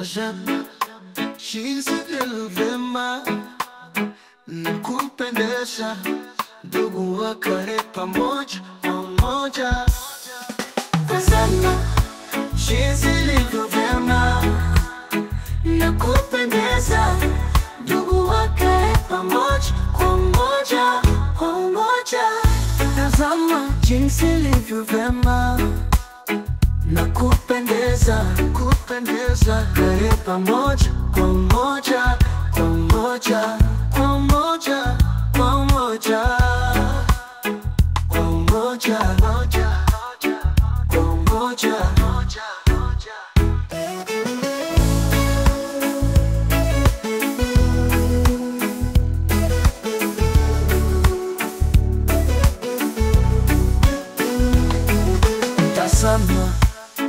Tazama jinsi nilivyema na kupendeza, ndugu wakae pamoja pamoja. Tazama jinsi nilivyema na kupendeza, ndugu wakae pamoja pamoja pamoja. Tazama jinsi nilivyema na kupendeza, kae pamoja pamoja pamoja pamoja pamoja pamoja pamoja.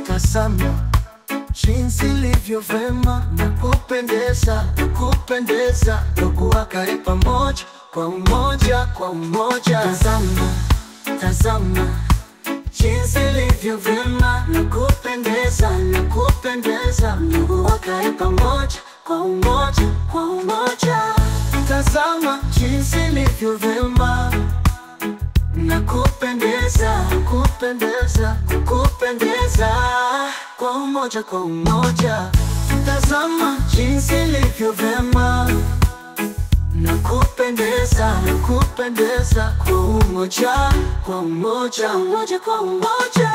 Tazama jinsi nilivyema na kupendeza, ndugu wakae pamoja kwa umoja kwa umoja. Tazama jinsi nilivyema na kupendeza, ndugu wakae pamoja kwa umoja kwa umoja. Tazama jinsi nilivyema na kupendeza, kwa umoja kwa umoja. Tazama jinsi nilivyema na kupendeza, kwa umoja kwa umoja, umoja kwa umoja.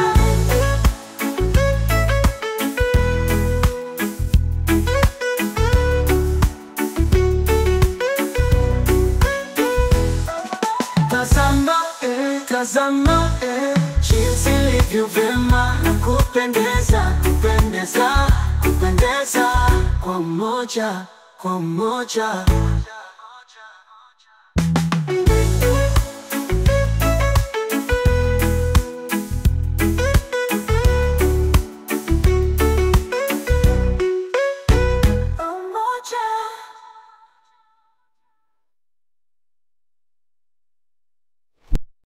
Tazama jinsi nilivyema na kupendeza, kwa umoja kwa umoja.